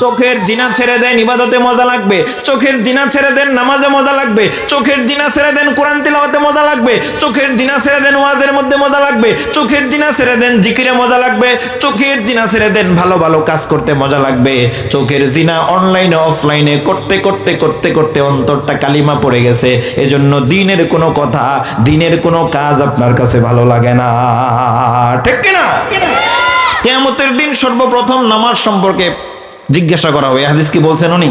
চোখের জিনা ছেড়ে দেন, ইবাদতে মজা লাগবে। চোখের জিনা ছেড়ে দেন, নামাজে মজা লাগবে। চোখের জিনা ছেড়ে দেন, কোরআন তিলাওয়াতে মজা লাগবে। চোখের জিনা ছেড়ে দেন, ওয়াজের মধ্যে মজা লাগবে। চোখের জিনা ছেড়ে দেন, জিকিরে মজা লাগবে। চোখের জিনা ছেড়ে দেন, ভালো ভালো কাজ করতে মজা লাগবে। চোখের জিনা অনলাইনে অফলাইনে করতে করতে করতে করতে অন্তরটা কালিমা পড়ে গেছে। এজন্য দিনের কোনো কথা, দিনের কোনো কাজ আপনার কাছে ভালো লাগে না। ঠিক কিনা? কিয়ামতের দিন সর্বপ্রথম নামাজ সম্পর্কে জিজ্ঞাসা করা হবে। এই হাদিস কি বলছেন উনি?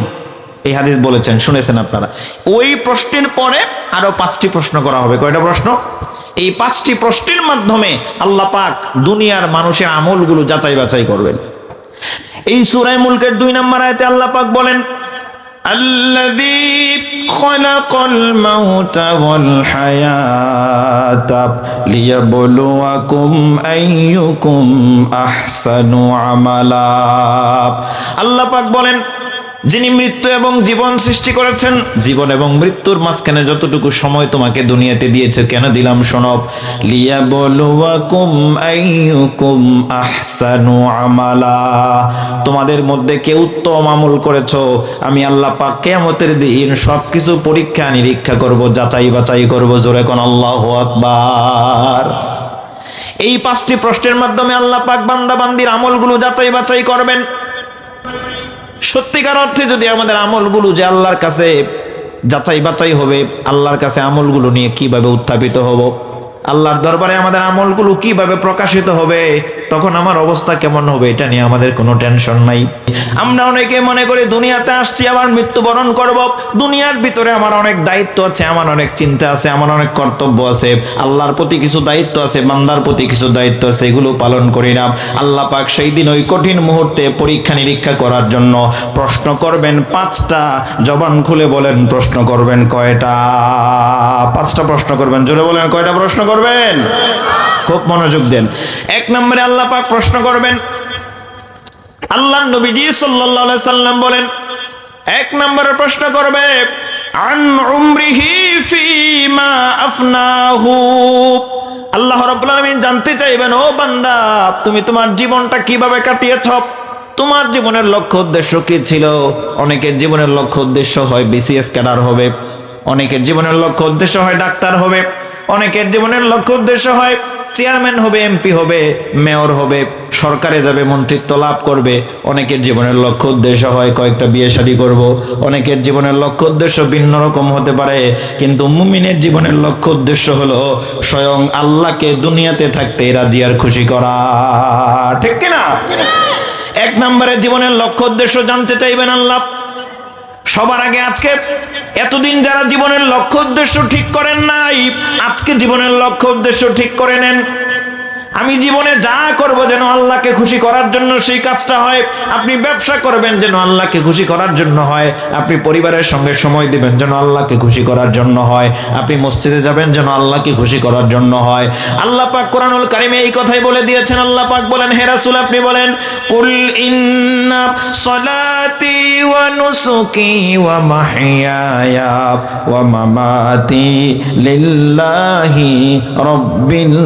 এই হাদিস বলেছেন, শুনেছেন আপনারা। ওই প্রশ্নের পরে আরো 5টি প্রশ্ন করা হবে। কয়টা প্রশ্ন? এই 5টি প্রশ্নের মাধ্যমে আল্লাহ পাক দুনিয়ার মানুষের আমলগুলো যাচাই বাছাই করবেন। এই সূরা মুলকের 2 নম্বর আয়াতে আল্লাহ পাক বলেন, আল্লাযী খালাকাল মাউতা ওয়াল হায়াতা লিয়াবলুয়াকুম আইয়ুকুম আহসানু আমালা। আল্লাহ পাক বলেন, যিনি মৃত্যু এবং জীবন সৃষ্টি করেছেন, জীবন এবং মৃত্যুর মাঝখানে যতটুকু সময় তোমাকে দুনিয়াতে দিয়েছে, কেন দিলাম শোনো। লিয়াবলুয়াকুম আইয়ুকুম আহসানু আমালা, তোমাদের মধ্যে কে উত্তম আমল করেছো আমি আল্লাহ পাক কিয়ামতের দিন সবকিছু পরীক্ষা নিরীক্ষা করব, যাচাই বাছাই করব। জোরে কোন আল্লাহু আকবার। এই 5টি প্রশ্নের মাধ্যমে আল্লাহ পাক বান্দা বান্দির আমলগুলো যাচাই বাছাই করবেন। সত্যিকার অর্থে যদি আমাদের আমলগুলো যে আল্লাহর কাছে যাচাই বাছাই হবে, আল্লাহর কাছে আমলগুলো নিয়ে কিভাবে উত্থাপিত হব, আল্লাহর দরবারে আমাদের আমলগুলো কিভাবে প্রকাশিত হবে, তখন আমার অবস্থা কেমন হবে, এটা নিয়ে আমাদের কোনো টেনশন নাই। আমরা অনেকে মনে করি দুনিয়াতে আসছি আবার মৃত্যুবরণ করব, দুনিয়ার ভিতরে আমার অনেক দায়িত্ব আছে, আমার অনেক চিন্তা আছে, আমার অনেক কর্তব্য আছে, আল্লাহর প্রতি কিছু দায়িত্ব আছে, বান্দার প্রতি কিছু দায়িত্ব আছে, এগুলো পালন করি না। আল্লাহ পাক সেই দিন ওই কঠিন মুহূর্তে পরীক্ষা নিরীক্ষা করার জন্য প্রশ্ন করবেন 5টা। জবান খুলে বলেন, প্রশ্ন করবেন কয়টা? 5টা প্রশ্ন করবেন। জোরে বলেন, কয়টা প্রশ্ন করবেন? খুব মনোযোগ দেন। 1 নম্বরে আল্লাহ পাক প্রশ্ন করবেন, আল্লাহর নবীজি সাল্লাল্লাহু আলাইহি সাল্লাম বলেন, 1 নম্বরে প্রশ্ন করবে আন উমরিহি ফিমা আফনাহু। আল্লাহ রাব্বুল আলামিন জানতে চাইবেন, ও বান্দা তুমি তোমার জীবনটা কিভাবে কাটিয়েছো, তোমার জীবনের লক্ষ্য উদ্দেশ্য কি ছিল? অনেকের জীবনের লক্ষ্য উদ্দেশ্য হয় বিসিএস ক্যাডার হবে, অনেকের জীবনের লক্ষ্য উদ্দেশ্য হয় ডাক্তার হবে, অনেকের জীবনের লক্ষ্য উদ্দেশ্য হয় চেয়ারম্যান হবে, এমপি হবে, মেয়র হবে, সরকারে যাবে, মন্ত্রিত্ব লাভ করবে। অনেকের জীবনের লক্ষ্য উদ্দেশ্য হয় কয়েকটা বিয়ে শাদী করব। অনেকের জীবনের লক্ষ্য উদ্দেশ্য ভিন্ন রকম হতে পারে, কিন্তু মুমিনের জীবনের লক্ষ্য উদ্দেশ্য হলো স্বয়ং আল্লাহকে দুনিয়াতে থাকতে রাজি আর খুশি করা। ঠিক কিনা? 1 নম্বরে জীবনের লক্ষ্য উদ্দেশ্য জানতে চাইবেন আল্লাহ। সবার আগে আজকে এতদিন যারা জীবনের লক্ষ্য উদ্দেশ্য ঠিক করেন নাই, আজকে জীবনের লক্ষ্য উদ্দেশ্য ঠিক করে নেন। আমি জীবনে যা করব যেন আল্লাহকে খুশি করার জন্য সেই কাজটা হয়। আপনি ব্যবসা করবেন যেন আল্লাহকে খুশি করার জন্য হয়। আপনি পরিবারের সঙ্গে সময় দিবেন যেন আল্লাহকে খুশি করার জন্য হয়। আপনি মসজিদে যাবেন যেন আল্লাহকে খুশি করার জন্য হয়। আল্লাহ পাক কোরআনুল কারিমে এই কথাই বলে দিয়েছেন। আল্লাহ পাক বলেন, হে রাসূল আপনি বলেন, কুল ইন্না সলাতি ওয়া নুসুকি ওয়া মাহইয়ায়া ওয়া মামাতি লিল্লাহি রাব্বিল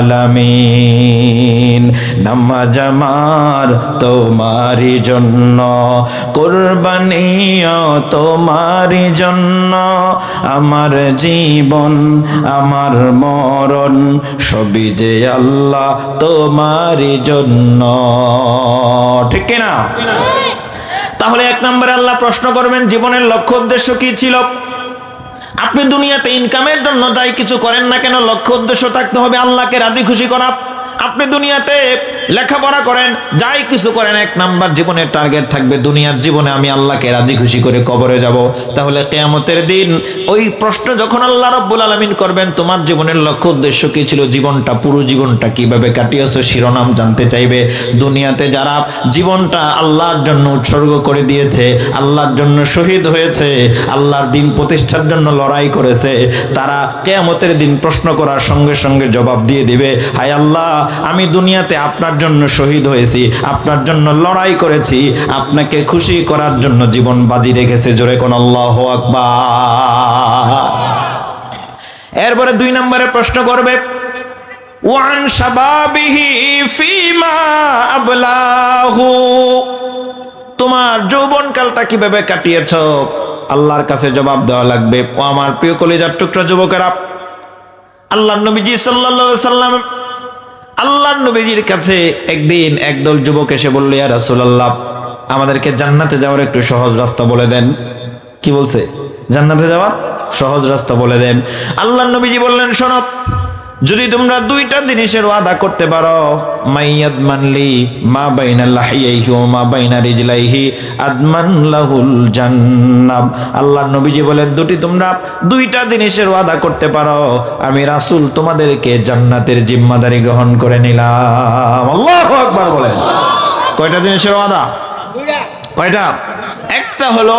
আলামিন। নামাজ আমার তোমারই জন্য, কুরবানিও তোমারই জন্য, আমার জীবন আমার মরণ সবই যে আল্লাহ তোমারই জন্য। ঠিক কিনা? তাহলে 1 নম্বরে আল্লাহ প্রশ্ন করবেন জীবনের লক্ষ্য উদ্দেশ্য কি ছিল। আপনি দুনিয়াতে ইনকামের জন্য যাই কিছু করেন না কেন, লক্ষ্য উদ্দেশ্য থাকতে হবে আল্লাহকে রাজি খুশি করা। আপনি দুনিয়াতে লেখাপড়া করেন, যাই কিছু করেন, 1 নাম্বার জীবনের টার্গেট থাকবে দুনিয়ার জীবনে আমি আল্লাহকে রাজি খুশি করে কবরে যাব। তাহলে কিয়ামতের দিন ওই প্রশ্ন যখন আল্লাহ রাব্বুল আলামিন করবেন তোমার জীবনের লক্ষ্য উদ্দেশ্য কি ছিল, জীবনটা পুরো জীবনটা কিভাবে কাটিয়েছো শিরোনাম জানতে চাইবে। দুনিয়াতে যারা জীবনটা আল্লাহর জন্য উৎসর্গ করে দিয়েছে, আল্লাহর জন্য শহীদ হয়েছে, আল্লাহর দিন প্রতিষ্ঠার জন্য লড়াই করেছে, তারা কিয়ামতের দিন প্রশ্ন করার সঙ্গে সঙ্গে জবাব দিয়ে দিবে, হায় আল্লাহ আমি দুনিয়াতে আপনার জন্য শহীদ হয়েছি, আপনার জন্য লড়াই করেছি, আপনাকে খুশি করার জন্য জীবন বাজি রেখেছে। জোরে কোন আল্লাহু আকবার। এরপরে 2 নম্বরে প্রশ্ন করবে ওয়ান শাবাবিহি ফিমা আবলাহু। তোমার যৌবনকালটা কিভাবে কাটিয়েছো? আল্লাহর কাছে জবাব দেওয়া লাগবে। ও আমার প্রিয় কলিজার টুকরা যুবকেরা, আল্লাহর নবীজি সাল্লাল্লাহু আলাইহি সাল্লাম, আল্লাহর নবীজির কাছে একদিন একদল যুবক এসে বলল, ইয়া রাসূলুল্লাহ, আমাদেরকে জান্নাতে যাওয়ার একটু সহজ রাস্তা বলে দেন। কি বলছে? জান্নাতে যাওয়ার সহজ রাস্তা বলে দেন। আল্লাহর নবীজি বললেন, শোনো, যদি তোমরা দুইটা জিনিসের ওয়াদা করতে পারো, মাইয়াদমানলি মা বাইনা লাহিয়াইহি ওয়া মা বাইনা রিজলাইহি আদমান লাহুল জান্নাহ। আল্লাহর নবীজি বলেন, তোমরা দুইটা জিনিসের ওয়াদা করতে পারো, আমি রাসূল তোমাদেরকে জান্নাতের জিম্মাদারি গ্রহণ করে নিলাম। আল্লাহু আকবার বলেন। কয়টা জিনিসের ওয়াদা? কয়টা? একটা হলো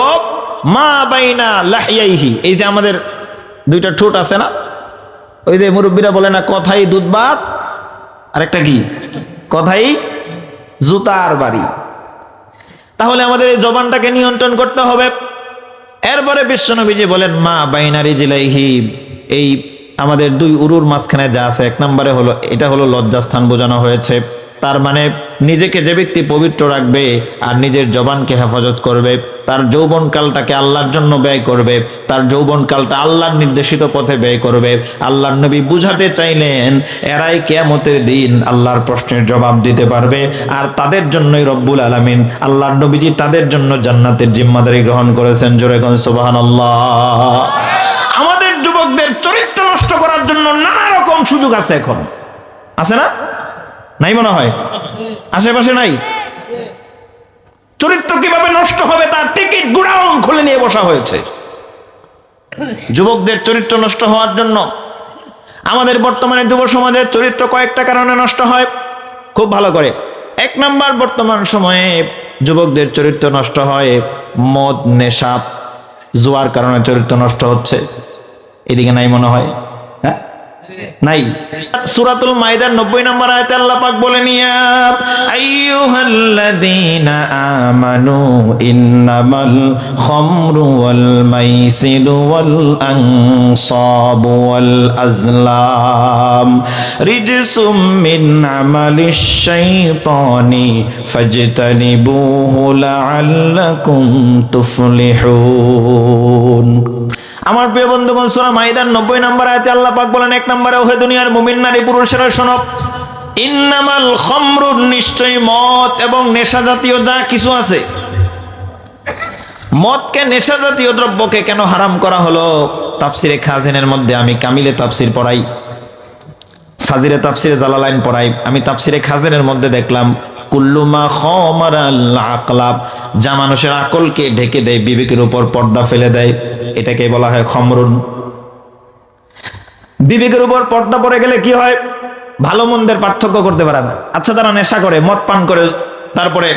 মা বাইনা লাহিয়াইহি, এই যে আমাদের দুইটা ঠোঁট আছে না, ওই যে মুরব্বীরা বলে না, কথাই দুধ ভাত, আর একটা কি, কথাই জুতার বাড়ি। তাহলে আমাদের এই জবানটাকে নিয়ন্ত্রণ করতে হবে। এরপরে বিশ্বনবীজি বলেন, মা বাইনা রিজলাইহি, এই আমাদের দুই উরুর মাঝখানে যা আছে, এক নম্বরে হলো, এটা হলো লজ্জাস্থান বোঝানো হয়েছে। তার মানে নিজেকে যে ব্যক্তি পবিত্র রাখবে আর নিজের জবানকে হেফাজত করবে, তার যৌবনকালটাকে আল্লাহর জন্য ব্যয় করবে, তার যৌবনকালটা আল্লাহর নির্দেশিত পথে ব্যয় করবে। আল্লাহর নবী বুঝাতে চাইলেন, এরাই কিয়ামতের দিন আল্লাহর প্রশ্নের জবাব দিতে পারবে, আর তাদের জন্যই রব্বুল আলামিন, আল্লাহর নবীজি তাদের জন্য জান্নাতের জিম্মাদারি গ্রহণ করেছেন। জোরে কোন সুবহানাল্লাহ। আমাদের যুবকদের চরিত্র নষ্ট করার জন্য নানা রকম সুযোগ আছে, এখন আছে না? নাই মনে হয়? আশেপাশে নাই? চরিত্র কিভাবে নষ্ট হবে তার টিকিট গুড়াউন খুলে নিয়ে বসা হয়েছে। যুবকদের চরিত্র নষ্ট হওয়ার জন্য আমাদের বর্তমানে যুব সমাজের চরিত্র কয়েকটা কারণে নষ্ট হয়, খুব ভালো করে। এক নাম্বার, বর্তমান সময়ে যুবকদের চরিত্র নষ্ট হয় মদ, নেশা, জুয়ার কারণে চরিত্র নষ্ট হচ্ছে। এদিকে নাই মনে হয়? হ্যাঁ, নাই। সূরাতুল মাইদার 90 নম্বর আয়াতে আল্লাহ পাক বলেন, ইয়া আইয়ুহাল্লাযীনা আমানু ইন্নামাল খামরু ওয়াল মাইসিরু ওয়াল আনসাবু ওয়াল আজলাম রিজসুম মিন আমালিশ শাইতানি ফাজতানিবুহু লাআল্লাকুম তুফলিহুন। আমার প্রিয় বন্ধুগণ, সূরা মাইদার 90 নম্বর আয়াতে আল্লাহ পাক বলেন, এক নম্বরে, ওহে দুনিয়ার মুমিন নারী পুরুষেরা শোনো, ইন্নামাল খামরু, নিশ্চয়ই মদ এবং নেশা জাতীয় যা কিছু আছে। মদকে, নেশা জাতীয় দ্রব্যকে কেন হারাম করা হলো? তাফসিরে খাজিনের মধ্যে আমি কামিলে তাফসির পড়াই, ফাজিরে তাফসিরে জালালাইন পড়াই, আমি তাফসিরে খাজিনের মধ্যে দেখলাম, কুল্লুমা খামারাল আকলাব, যা মানুষের আকলকে ঢেকে দেয়, বিবেকের উপর পর্দা ফেলে দেয়, এটাকে বলা হয় খমরুন। বিবেকের উপর পর্দা পড়ে গেলে কি হয়? ভালো মন্দের পার্থক্য করতে পারে না। আচ্ছা, তারা নেশা করে, মদ পান করে, তারপরে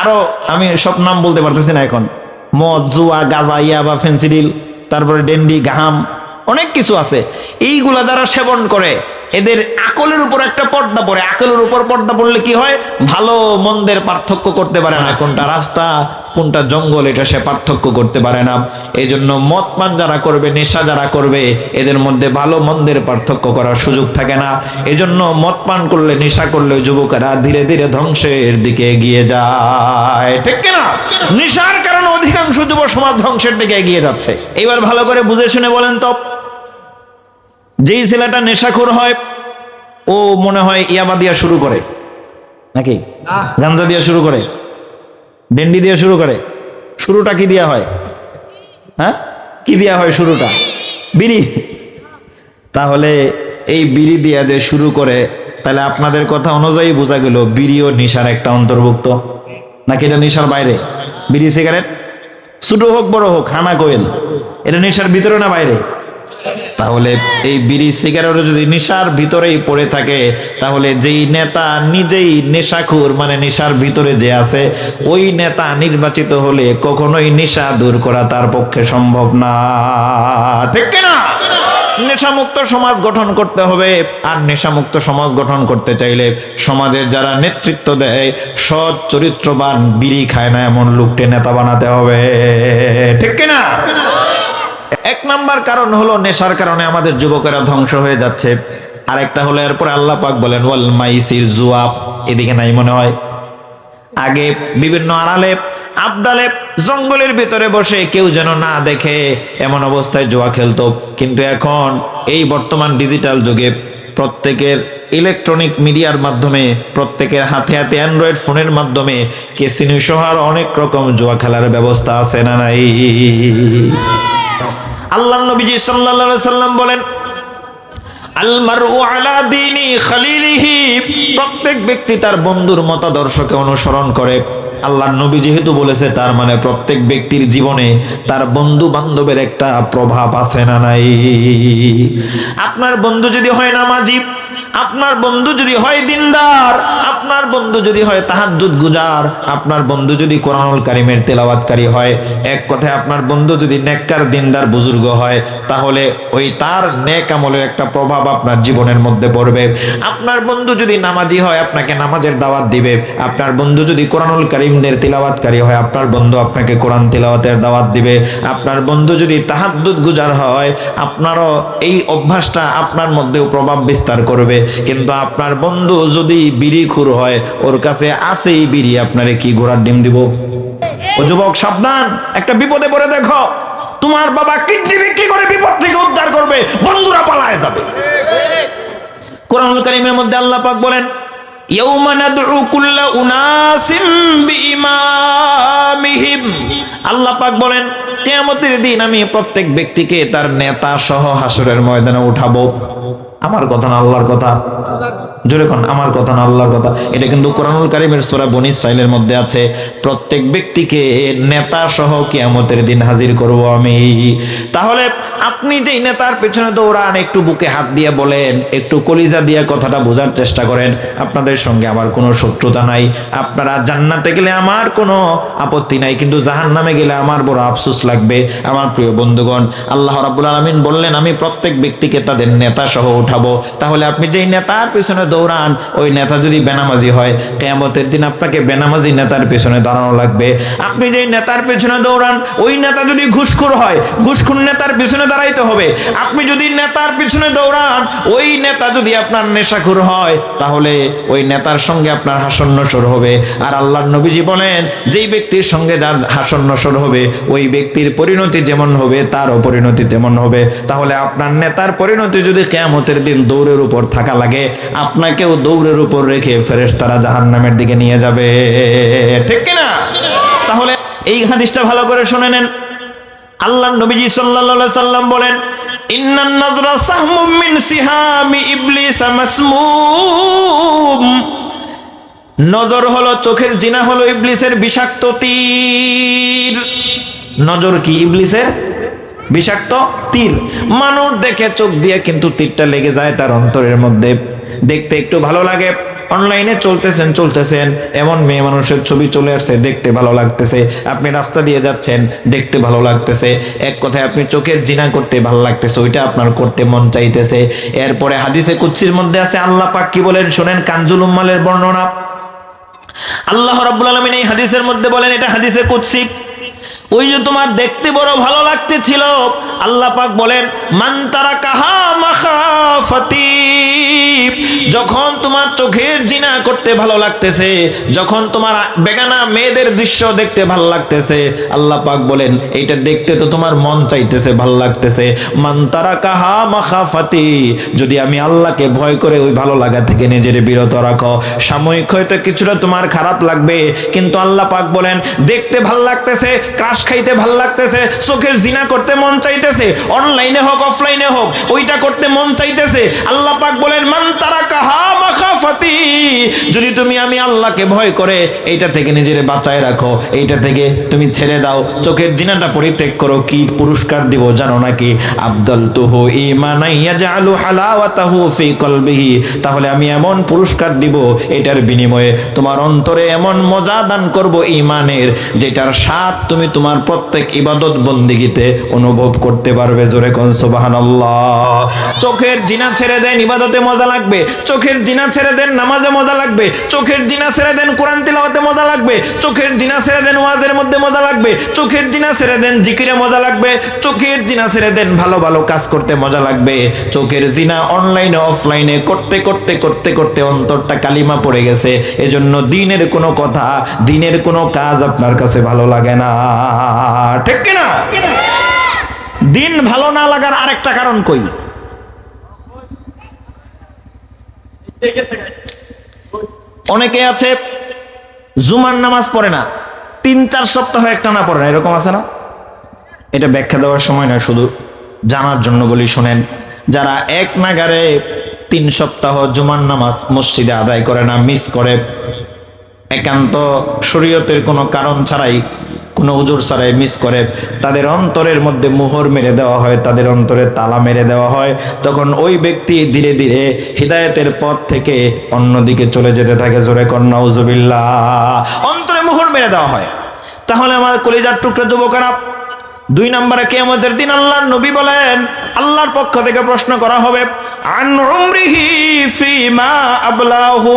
আরো আমি সব নাম বলতে পারতেছি না এখন, মদ, জুয়া, গাঁজা, ইয়াবা, ফেন্সিডিল, তারপরে ডেন্ডি, গাহাম, অনেক কিছু আছে। এইগুলা যারা সেবন করে, এদের আকলের উপর একটা পর্দা পড়ে। আকলের উপর পর্দা পড়লে কি হয়? ভালো মন্দের পার্থক্য করতে পারে না, কোনটা রাস্তা কোনটা জঙ্গল, এটা সে পার্থক্য করতে পারে না। এই জন্য মদ পান যারা করবে, নেশা যারা করবে, এদের মধ্যে ভালো মন্দের পার্থক্য করার সুযোগ থাকে না। এই জন্য মদ পান করলে, নেশা করলে যুবকেরা ধীরে ধীরে ধ্বংসের দিকে এগিয়ে যায়, ঠিক কিনা? নেশার কারণে অধিকাংশ যুব সমাজ ধ্বংসের দিকে এগিয়ে যাচ্ছে। এবার ভালো করে বুঝে শুনে বলেন তো, যেই ছেলেটা নেশাখোর হয়, ও মনে হয় ইয়াবা দিয়া শুরু করে নাকি গাঞ্জা দিয়া শুরু করে, ডেন্ডি দিয়ে শুরু করে? শুরুটা কি দিয়া হয়? হ্যাঁ, কি দিয়া হয় শুরুটা? বিড়ি। তাহলে এই বিড়ি দিয়া যে শুরু করে, তাহলে আপনাদের কথা অনুযায়ী বোঝা গেল বিড়িও নেশার একটা অন্তর্ভুক্ত, নাকি এটা নেশার বাইরে? বিড়ি, সিগারেট, ছোট হোক বড় হোক, হানা কোয়েল, এটা নেশার ভিতরে না বাইরে? তাহলে এই বিড়ি সিগারেট যদি নেশার ভিতরেই পড়ে থাকে, তাহলে যেই নেতা নিজেই নেশাখোর, মানে নেশার ভিতরে যে আছে, ওই নেতা নির্বাচিত হলে কখনোই নেশা দূর করা তার পক্ষে সম্ভব না, ঠিক কিনা? নেশামুক্ত সমাজ গঠন করতে হবে। আর নেশামুক্ত সমাজ গঠন করতে চাইলে সমাজের যারা নেতৃত্ব দেয়, সৎ চরিত্রবান, বিড়ি খায় না এমন লোককে নেতা বানাতে হবে, ঠিক কিনা? এক নাম্বার কারণ হলো নেশার কারণে আমাদের যুবকেরা ধ্বংস হয়ে যাচ্ছে। আরেকটা হলো, এরপর আল্লাহ পাক বলেন, ওয়াল মাইসির, জুয়া, এদিকে নাই মনে হয়? আগে বিভিন্ন আড়ালে আবডালে জঙ্গলের ভিতরে বসে কেউ যেন না দেখে এমন অবস্থায় জুয়া খেলতো, কিন্তু এখন এই বর্তমান ডিজিটাল যুগে প্রত্যেকের ইলেকট্রনিক মিডিয়ার মাধ্যমে, প্রত্যেকের হাতে হাতে অ্যান্ড্রয়েড ফোনের মাধ্যমে ক্যাসিনো সহ অনেক রকম জুয়া খেলার ব্যবস্থা আছে না নাই? আল্লাহর নবীজি সাল্লাল্লাহু আলাইহি সাল্লাম বলেন, আল মারউ আলা দীনি খালিলিহি, প্রত্যেক ব্যক্তি তার বন্ধুর মতাদর্শকে অনুসরণ করে। আল্লাহর নবী যেহেতু বলেছে, তার মানে প্রত্যেক ব্যক্তির জীবনে তার বন্ধু বান্ধবের একটা প্রভাব আছে না নাই? আপনার বন্ধু যদি হয় নামাজি, আপনার বন্ধু যদি হয় দিনদার, আপনার বন্ধু যদি হয় তাহাজ্জুদ গুজার, আপনার বন্ধু যদি কোরআনুল কারীমের তেলাওয়াতকারী হয়, এক কথায় আপনার বন্ধু যদি নেককার দিনদার বুজুর্গ হয়, তাহলে ওই তার নেক আমলের একটা প্রভাব আপনার জীবনের মধ্যে পড়বে। আপনার বন্ধু যদি নামাজি হয়, আপনাকে নামাজের দাওয়াত দিবে। আপনার বন্ধু যদি কোরআনুল কারীমের তেলাওয়াতকারী হয়, আপনার বন্ধু আপনাকে কোরআন তেলাওয়াতের দাওয়াত দিবে। আপনার বন্ধু যদি তাহাজ্জুদ গুজার হয়, আপনারও এই অভ্যাসটা আপনার মধ্যেও প্রভাব বিস্তার করবে। কিন্তু আপনার বন্ধু যদি বিড়িখুর হয়, ওর কাছে আছেই বিড়ি, আপনারে কি ঘোড়ার ডিম দিব? ও যুবক সাবধান, একটা বিপদে পড়ে দেখো, তোমার বাবা কিডনি বিক্রি করে বিপদ থেকে উদ্ধার করবে, বন্ধুরা পালায় যাবে। কোরআনুল কারীমের মধ্যে আল্লাহ পাক বলেন, ইয়াউমা নাদউ কুল্লা উনাসিম বিইমামিহিম, আল্লাহ পাক বলেন কিয়ামতের দিন আমি প্রত্যেক ব্যক্তিকে তার নেতা সহ হাসরের ময়দানে উঠাবো। আমার কথা না আল্লাহর কথা? জোরে কোন আমার কথা না আল্লাহর কথা? এটা কিন্তু কোরআনুল কারীমের সূরা বনী ইসরাঈলের মধ্যে আছে। প্রত্যেক ব্যক্তিকে নেতা সহ কিয়ামতের দিন হাজির করব আমি। তাহলে আপনি যেই নেতার পেছনে দৌড়ান, একটু বুকে হাত দিয়ে বলেন, একটু কলিজা দিয়ে কথাটা বোঝার চেষ্টা করেন, আপনাদের সঙ্গে আমার কোনো শত্রুতা নাই, আপনারা জান্নাতে গেলে আমার কোনো আপত্তি নাই, কিন্তু জাহান্নামে গেলে আমার বড় আফসোস লাগবে। আমার প্রিয় বন্ধুগণ, আল্লাহ রাব্বুল আলামিন বললেন আমি প্রত্যেক ব্যক্তিকে তাদের নেতা সহ উঠাবো। তাহলে আপনি যেই নেতার পেছনে দৌড়ান, ওই নেতা যদি বেনামাজি হয়, কিয়ামতের দিন আপনাকে বেনামাজি নেতার পেছনে দাঁড়ানো লাগবে। আপনি যেই নেতার পেছনে দৌড়ান, ওই নেতা যদি ঘুষখোর হয়, ঘুষখোর নেতার পেছনে দাঁড়াইতে হবে। আপনি যদি নেতার পেছনে দৌড়ান, ওই নেতা যদি আপনার নেশাখোর হয়, তাহলে ওই নেতার সঙ্গে আপনার হাসর নসর হবে। আর আল্লাহর নবীজি বলেন, যেই ব্যক্তির সঙ্গে যার হাসর নসর হবে, ওই ব্যক্তির পরিণতি যেমন হবে, তারও পরিণতি তেমন হবে। তাহলে আপনার নেতার পরিণতি যদি কিয়ামতের দিন দৌড়ের উপর থাকা লাগে, আপনাকেও দৌড়ের উপর রেখে ফেরেশতারা জাহান্নামের দিকে নিয়ে যাবে, ঠিক কিনা? তাহলে এই হাদিসটা ভালো করে শুনে নেন। আল্লাহর নবীজি সাল্লাল্লাহু আলাইহি সাল্লাম বলেন, ইন্নান নাজরা সাহমুম মিন সিহামি ইবলিস মাসমুম, নজর হলো, চোখের জিনা হলো ইবলিসের বিষাক্ত তীর। নজর কি? ইবলিসের বিষাক্ত তীর। মানুষ দেখে চোখ দিয়ে, কিন্তু তীরটা লেগে যায় তার অন্তরের মধ্যে। দেখতে একটু ভালো লাগে, অনলাইনে চলতেছেন, এমন মেয়ে মানুষের ছবি চলে আসছে, দেখতে ভালো লাগতেছে। আপনি রাস্তা দিয়ে যাচ্ছেন, দেখতে ভালো লাগতেছে। এক কথায় আপনি চোখের জিনা করতে ভালো লাগতেছে, ওইটা আপনার করতে মন চাইতেছে। এরপরে হাদিসে কুদসির মধ্যে আছে, আল্লাহ পাক কি বলেন শুনেন, কানজুল উম্মালের বর্ণনা। আল্লাহ রাব্বুল আলামিন এই হাদিসের মধ্যে বলেন, এটা হাদিসে কুদসি, ওই যে তোমার দেখতে বড় ভালো লাগতেছিল, আল্লাহ পাক বলেন মান তারাকাহা মাখাফাতি, যখন তোমার চোখের জিনা করতে ভালো লাগতেছে, যখন তোমার বেগানা মেয়েদের দৃশ্য দেখতে ভালো লাগতেছে, আল্লাহ পাক বলেন এইটা দেখতে তো তোমার মন চাইতেছে, ভালো লাগতেছে। মান তারাকাহা মাখাফাতি, যদি আমি আল্লাহকে ভয় করে ওই ভালো লাগা থেকে নিজের বিরত রাখো, সাময়িক হয়তো কিছুটা তোমার খারাপ লাগবে, কিন্তু আল্লাহ পাক বলেন দেখতে ভালো লাগতেছে, ক্রাশ খাইতে ভাল লাগতেছে, চোখের জিনা করতে মন চাইতেছে, অনলাইনে হোক অফলাইনে হোক ওইটা করতে মন চাইতেছে। আল্লাহ পাক বলেন মান তারাকাহা মাখাফাতি, যদি তুমি আমি আল্লাহকে ভয় করে এইটা থেকে নিজেরে বাঁচায় রাখো, এইটা থেকে তুমি ছেড়ে দাও, চোখের জিনাটা পরিত্যাগ করো, কি পুরস্কার দিব জানো নাকি? আবদালতুহু ঈমানান ইয়াজআলু হালাওয়াতাহু ফি কলবিহি, তাহলে আমি এমন পুরস্কার দিব, এটার বিনিময়ে তোমার অন্তরে এমন মজা দান করব ঈমানের, যেটার স্বাদ তুমি তোমার প্রত্যেক ইবাদত বন্দেগীতে অনুভব করতে পারবে। জোরে কোন সুবহানাল্লাহ। চোখের জিনা ছেড়ে দেন, ইবাদতে মজা লাগবে। চোখের জিনা ছেড়ে দেন, নামাজে মজা লাগবে। চোখের জিনা ছেড়ে দেন, কোরআন তিলাওয়াতে মজা লাগবে। চোখের জিনা ছেড়ে দেন, ওয়াজের মধ্যে মজা লাগবে। চোখের জিনা ছেড়ে দেন, জিকিরে মজা লাগবে। চোখের জিনা ছেড়ে দেন, ভালো ভালো কাজ করতে মজা লাগবে। চোখের জিনা অনলাইনে অফলাইনে করতে করতে করতে করতে অন্তরটা কালিমা পড়ে গেছে। এজন্য দিনের কোনো কথা, দিনের কোনো কাজ আপনার কাছে ভালো লাগে না। ঠিক কিনা? দিন ভালো না লাগার আরেকটা কারণ কই। অনেকে আছে জুমার নামাজ পড়ে না, 3-4 সপ্তাহ একটানা পড়ে না, এরকম আছে না? এটা ব্যাখ্যা দেওয়ার সময় না, শুধু জানার জন্য বলি, শোনেন। যারা এক নাগারে 3 সপ্তাহ জুমার নামাজ মসজিদে আদায় করে না, মিস করে, একান্ত শরীয়তের কোনো কারণ ছাড়াই, কোনো উজুর ছাড়াই মিস করে, তাদের অন্তরের মধ্যে মোহর মেরে দেওয়া হয়, তাদের অন্তরে তালা মেরে দেওয়া হয়। তখন ওই ব্যক্তি ধীরে ধীরে হিদায়াতের পথ থেকে অন্যদিকে চলে যেতে থাকে। জোরে কর নাউজুবিল্লাহ। অন্তরে মোহর মেরে দেওয়া হয়। তাহলে আমার কলিজার টুকরা যুবকেরা, 2 নম্বরে কিয়ামতের দিন আল্লাহর নবী বলেন, আল্লাহর পক্ষ থেকে প্রশ্ন করা হবে, আন উমরিহি ফিমা আবলাহু,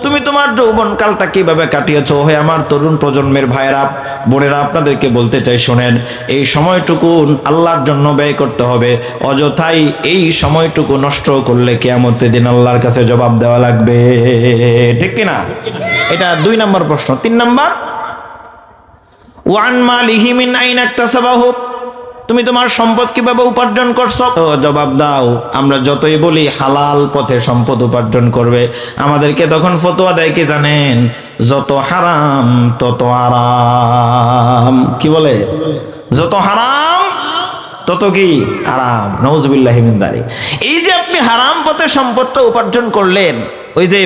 তুমি তোমার যৌবনকালটা কিভাবে কাটিয়েছো? হে আমার তরুণ প্রজন্মের ভাইরা, বোনেরা, আপনাদেরকে বলতে চাই, শোনেন, এই সময়টুকু আল্লাহর জন্য ব্যয় করতে হবে। অযথাই এই সময়টুকু নষ্ট করলে কিয়ামতের দিন আল্লাহর কাছে জবাব দেওয়া লাগবে। ঠিক কিনা? এটা 2 নম্বর প্রশ্ন। 3 নম্বর, ওয়ান মালিহি মিন আইনা ইকতাসাবাহু, তুমি তোমার সম্পদ কিভাবে উপার্জন করছো? জবাব দাও। আমরা যতই বলি হালাল পথে সম্পদ উপার্জন করবে, আমাদেরকে তখন ফতোয়া দেয় কি জানেন? যত হারাম তত আরাম। কি বলে? যত হারাম তত কি আরাম। নাউজুবিল্লাহি মিন যালিক। এই যে আপনি হারাম পথে সম্পদটা উপার্জন করলেন, ওই যে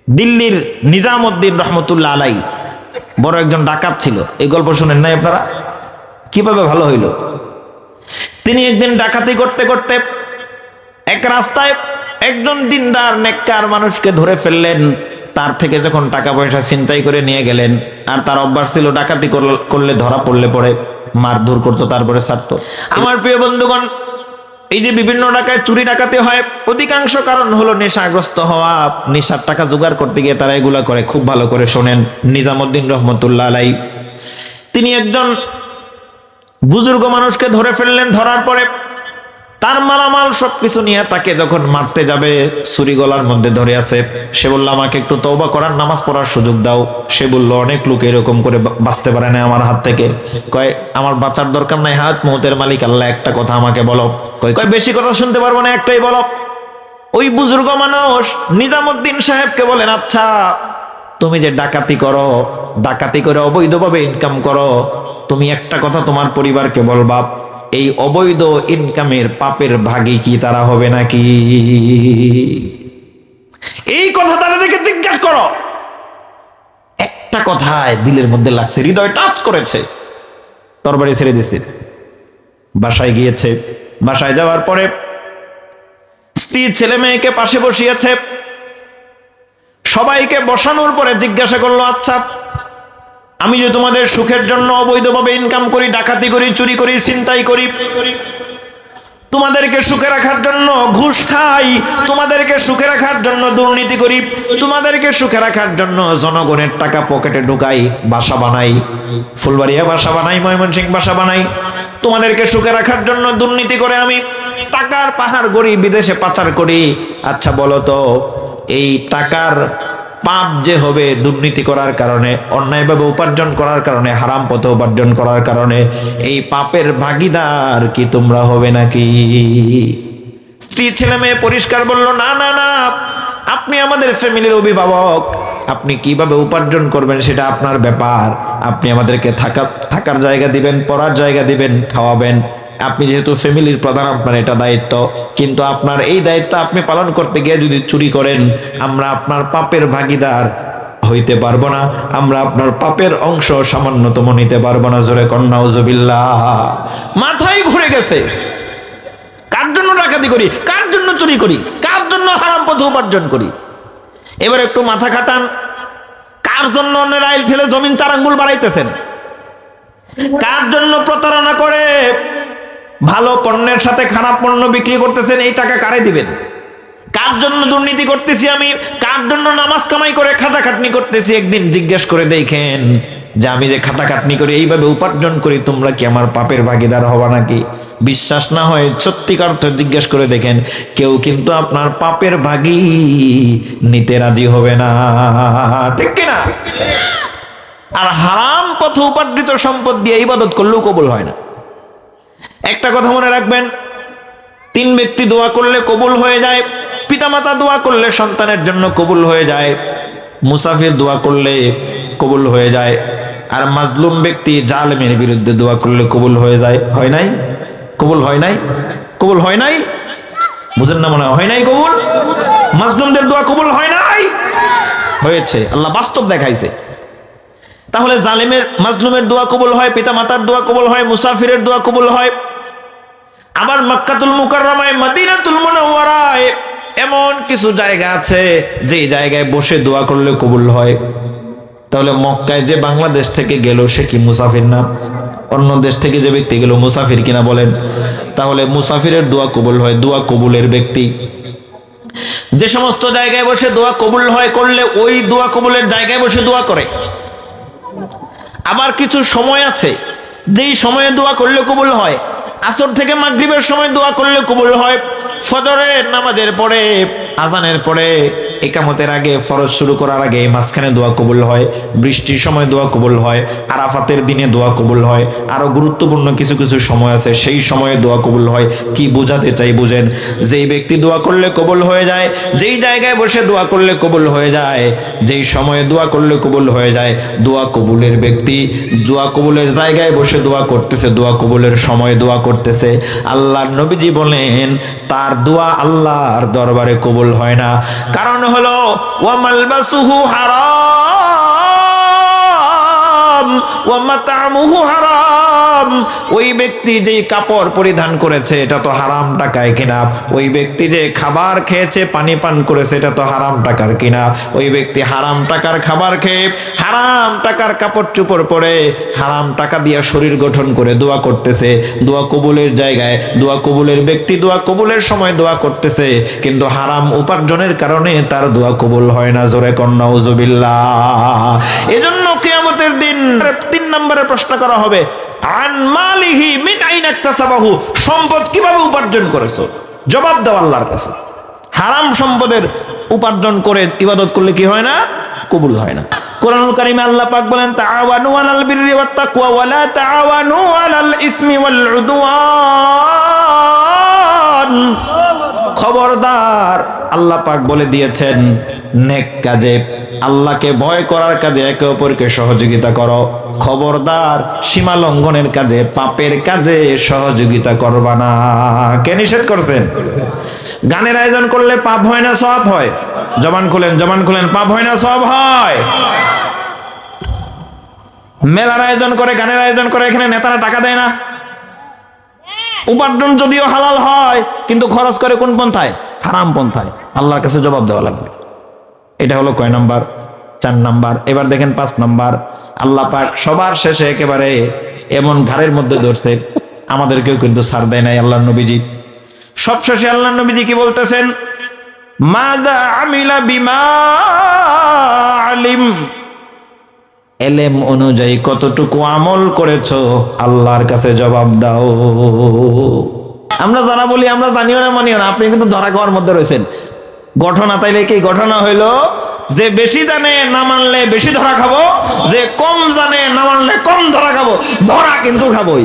দিল্লির নিজামউদ্দিন রহমতুল্লাহ আলাইহি বড় একজন ডাকাত ছিল, এই গল্প শুনেন নাই আপনারা? কিভাবে ভালো হইল? তিনি একদিন ডাকাতি করতে করতে এক রাস্তায় একজন দিনদার নেককার মানুষকে ধরে ফেললেন। তার থেকে যখন টাকা পয়সা ছিনতাই করে নিয়ে গেলেন, আর তার অভ্যাস ছিল ডাকাতি করলে ধরা পড়লে পরে মারধর করতো, তারপরে ছাড়তো। আমার প্রিয় বন্ধুগণ, এই যে বিভিন্ন টাকায় চুরি ডাকাতি হয়, অধিকাংশ কারণ হলো নেশাগ্রস্ত হওয়া। নেশার টাকা জোগাড় করতে গিয়ে তারা এগুলা করে। খুব ভালো করে শোনেন, নিজামউদ্দিন রহমতুল্লাহ আলাইহি তিনি একজন বুজুর্গ মানুষকে ধরে ফেললেন। ধরার পরে তার মালামাল সবকিছু নিয়ে তাকে যখন মারতে যাবে, ছুরি গলার মধ্যে ধরে আছে। সে বলল, আমাকে একটু তওবা করার, নামাজ পড়ার সুযোগ দাও। সে বলল, অনেক লোক এরকম করে বাঁচতে পারে না আমার হাত থেকে। কয়, আমার বাঁচার দরকার নাই, হাত মউতের মালিক আল্লাহ, একটা কথা আমাকে বলো। কয়, বেশি কথা শুনতে পারবো না, একটাই বলো। ওই বুজুর্গ মানুষ নিজামউদ্দিন সাহেবকে বলেন, আচ্ছা তুমি যে ডাকাতি করো, ডাকাতি করে অবৈধভাবে ইনকাম করো, তুমি একটা কথা তোমার পরিবারকে বলবা, এই অবৈধ ইনকামের পাপের ভাগী কি তারা হবে নাকি? এই কথা তাদেরকে জিজ্ঞাসা করো। একটা কথায় দিলের মধ্যে লাগছে, হৃদয় টাচ করেছে, তরবারি ছেড়ে দিছে। বাসায় গিয়েছে। বাসায় যাওয়ার পরে স্ত্রী ছেলে মেয়েকে পাশে বসিয়েছে। সবাইকে বসানোর পরে জিজ্ঞাসা করলো, আচ্ছা আমি যে তোমাদের সুখের জন্য অবৈধভাবে ইনকাম করি, ডাকাতি করি, চুরি করি, ছিনতাই করি, তোমাদেরকে সুখে রাখার জন্য ঘুষ খাই, তোমাদেরকে সুখে রাখার জন্য দুর্নীতি করি, তোমাদেরকে সুখে রাখার জন্য জনগণের টাকা পকেটে ঢুকাই, বাসা বানাই, ফুলবাড়িয়া বাসা বানাই, ময়মনসিংহ বাসা বানাই, তোমাদেরকে সুখে রাখার জন্য দুর্নীতি করে আমি টাকার পাহাড় গড়ি, বিদেশে পাচার করি। আচ্ছা বলো তো, এই টাকার পাপ যে হবে দুর্নীতি করার কারণে, অন্যায়ভাবে উপার্জন করার কারণে, হারাম পথে উপার্জন করার কারণে, এই পাপের ভাগীদার কি তোমরা হবে নাকি? স্ত্রী ছেলে মেয়ে পরিষ্কার বলল, না না না, আপনি আমাদের ফ্যামিলির অভিভাবক, আপনি কিভাবে উপার্জন করবেন সেটা আপনার ব্যাপার। আপনি আমাদেরকে থাকার জায়গা দিবেন, পড়ার জায়গা দিবেন, খাওয়াবেন। আপনি যেহেতু ফ্যামিলির প্রধান, আপনার এটা দায়িত্ব। কিন্তু আপনার এই দায়িত্ব আপনি পালন করতে গিয়ে যদি চুরি করেন, আমরা আপনার পাপের ভাগীদার হইতে পারবো না, আমরা আপনার পাপের অংশ সামান্যতম নিতে পারবো না। জোরে কর নাউজুবিল্লাহ। মাথায় ঘুরে গেছে। কার জন্য ডাকাতি করি, কার জন্য চুরি করি, কার জন্য হারাম পথে উপার্জন করি? এবার একটু মাথা খাটান, কার জন্য অন্যের আইল ঠেলে জমিন 4 আঙ্গুল বাড়াইতেছেন? কার জন্য প্রতারণা করে ভালো পণ্যের সাথে খারাপ পণ্য বিক্রি করতেছেন, এই টাকা কারে দিবেন? কার জন্য দুর্নীতি করতেছি আমি? কার জন্য নামাজ কামাই করে খাটাখাটনি করতেছি? একদিন জিজ্ঞেস করে দেখেন যে আমি যে খাটাখাটনি করি, এইভাবে উপার্জন করি, তোমরা কি আমার পাপের ভাগীদার হবা নাকি? বিশ্বাস না হয় সত্যিকার অর্থে জিজ্ঞেস করে দেখেন, কেউ কিন্তু আপনার পাপের ভাগী নিতে রাজি হবে না, ঠিক কিনা? আর হারাম পথে উপার্জিত সম্পদ দিয়ে ইবাদত করলেও কবুল হয় না। একটা কথা মনে রাখবেন, 3 ব্যক্তি দোয়া করলে কবুল হয়ে যায়। পিতামাতা দোয়া করলে সন্তানের জন্য কবুল হয়ে যায়, মুসাফির দোয়া করলে কবুল হয়ে যায়, আর মাজলুম ব্যক্তি জালেমের বিরুদ্ধে দোয়া করলে কবুল হয়ে যায়। হয় নাই? কবুল হয় নাই? কবুল হয় নাই? বুঝেন না মনে হয় নাই? কবুল মাজলুমদের দোয়া কবুল হয় নাই? হয়েছে, আল্লাহ বাস্তব দেখাইছে। তাহলে জালেমের মাজলুমের দোয়া কবুল হয়, পিতামাতার দোয়া কবুল হয়, মুসাফিরের দোয়া কবুল হয়। আবার মক্কাতুল মুকাররমায়, মদিনাতুল মুনাওয়ারায় এমন কিছু জায়গা আছে যে জায়গায় বসে দোয়া করলে কবুল হয়। তাহলে মক্কায় যে বাংলাদেশ থেকে গেল সে কি মুসাফির না? অন্য দেশ থেকে যে ব্যক্তি গেল মুসাফির কিনা বলেন? তাহলে মুসাফিরের দোয়া কবুল হয়, দোয়া কবুলের ব্যক্তি। যে সমস্ত জায়গায় বসে দোয়া কবুল হয়, করলে ওই দোয়া কবুলের জায়গায় বসে দোয়া করে। আবার কিছু সময় আছে যেই সময়ে দোয়া করলে কবুল হয়। আসর থেকে মাগরিবের সময় দোয়া করলে কবুল হয়, ফজরের নামাজের পরে, আজানের পরে, ইকামতের আগে, ফরজ শুরু করার আগে মাঝখানে দোয়া কবুল হয়, বৃষ্টির সময় দোয়া কবুল হয়, আরাফাতের দিনে দোয়া কবুল হয়। আরো গুরুত্বপূর্ণ কিছু কিছু সময় আছে, সেই সময়ে দোয়া কবুল হয়। কি বোঝাতে চাই বুঝেন? যেই ব্যক্তি দোয়া করলে কবুল হয়ে যায়, যেই জায়গায় বসে দোয়া করলে কবুল হয়ে যায়, যেই সময়ে দোয়া করলে কবুল হয়ে যায়, দোয়া কবুলের ব্যক্তি দোয়া কবুলের জায়গায় বসে দোয়া করতেছে, দোয়া কবুলের সময় দোয়া করতেছে, আল্লাহর নবীজি বলেন তার দোয়া আল্লাহর দরবারে কবুল হয় না। কারণ হলো ওয়া মালবাসুহু হারাম ওয়া মাতআমুহু হারাম। ওই ব্যক্তি যেই কাপড় পরিধান করেছে এটা তো হারাম টাকায় কিনা, ওই ব্যক্তি যে খাবার খেয়েছে, পানি পান করেছে, এটা তো হারাম টাকার কিনা। ওই ব্যক্তি হারাম টাকার খাবার খেয়ে, হারাম টাকার কাপড় চোপড় পরে, হারাম টাকা দিয়ে শরীর গঠন করে দোয়া করতেছে। দোয়া কবুলের জায়গায়, দোয়া কবুলের ব্যক্তি দোয়া কবুলের সময় দোয়া করতেছে, কিন্তু হারাম উপার্জনের কারণে তার দোয়া কবুল হয় না। জোরে কর নাউজুবিল্লাহ। এজন্য কিয়ামতের দিন 3 নম্বরে প্রশ্ন করা হবে, আন মালিহি মিন আইনা ইকতাসাবাহু, সম্পদ কিভাবে উপার্জন করেছো? জবাব দাও আল্লাহর কাছে। হারাম সম্পদের উপার্জন করে ইবাদত করলে কি হয় না? কবুল হয় না। কোরআনুল কারীমে আল্লাহ পাক বলেন, তাআওয়ানু আলাল বিররি ওয়াত তাকওয়া ওয়া লা তাআওয়ানু আলাল ইসমি ওয়াল উদওয়ান। খবরদার, আল্লাহ পাক বলে দিয়েছেন নেক কাজে, আল্লাহকে ভয় করার কাজে একে অপরকে সহযোগিতা করো। খবরদার, সীমা লঙ্ঘনের কাজে, পাপের কাজে সহযোগিতা করবা না। কে নিষেধ করছেন? গানের আয়োজন করলে পাপ হয় না সওয়াব হয়? জবান খুলেন, জবান খুলেন, পাপ হয় না সওয়াব হয়? মেলার আয়োজন করে, গানের আয়োজন করে, এখানে নেতারা টাকা দেয় না? উপার্জন যদিও হালাল হয়, কিন্তু খরচ করে কোন পন্থায়? হারাম পন্থায়। আল্লাহর কাছে জবাব দেওয়া লাগবে। এটা হলো কয় নাম্বার? 4 নাম্বার। এবার দেখেন 5 নাম্বার। আল্লাহ পাক সবার শেষে একেবারে এমন ঘাড়ের মধ্যে ধরছে, আমাদেরকেও কিন্তু ছাড় দেয় নাই আল্লাহর নবীজি। সব শেষে আল্লাহর নবীজি কি বলতেছেন? মাযা আমিলা বিমা আলিম, এলেম অনুযায়ী কতটুকু আমল করেছো আল্লাহর কাছে জবাব দাও। আমরা যারা বলি আমরা জানিও না মানিও না, আপনি কিন্তু ধরা খাওয়ার মধ্যে রয়েছেন। ঘটনা তাইলে কি? ঘটনা হইলো যে বেশি জানে না মানলে বেশি ধরা খাবো, যে কম জানে না মানলে কম ধরা খাবো। ধরা কিন্তু খাবোই,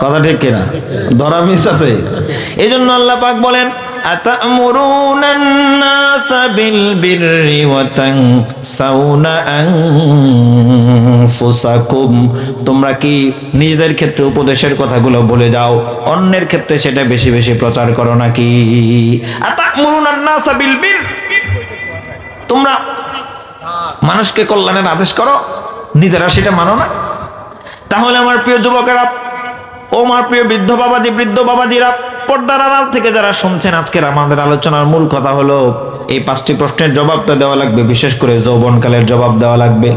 কথা ঠিক কিনা? ধরা মিস আছে। এই জন্য আল্লাহ পাক বলেন, আতা'মুরুনান নাসা বিল বিররি ওয়া তানসাউনা আনফুসাকুম, তোমরা কি নিজেদের ক্ষেত্রে উপদেশের কথাগুলো বলে যাও, অন্যের ক্ষেত্রে সেটা বেশি বেশি প্রচার করো নাকি? আতা'মুরুনান নাসা বিল বির, তোমরা মানুষকে কল্যাণের আদেশ করো, নিজেরা সেটা মানো না। তাহলে আমার প্রিয় যুবকেরা, ও আমার প্রিয় বৃদ্ধ বাবাজিরা, পর্দার আড়াল থেকে যারা শুনছেন, আজকের আমাদের আলোচনার মূল কথা হলো এই 5টি প্রশ্নের জবাবটা দেওয়া লাগবে। বিশেষ করে যৌবনকালের জবাব দেওয়া লাগবে।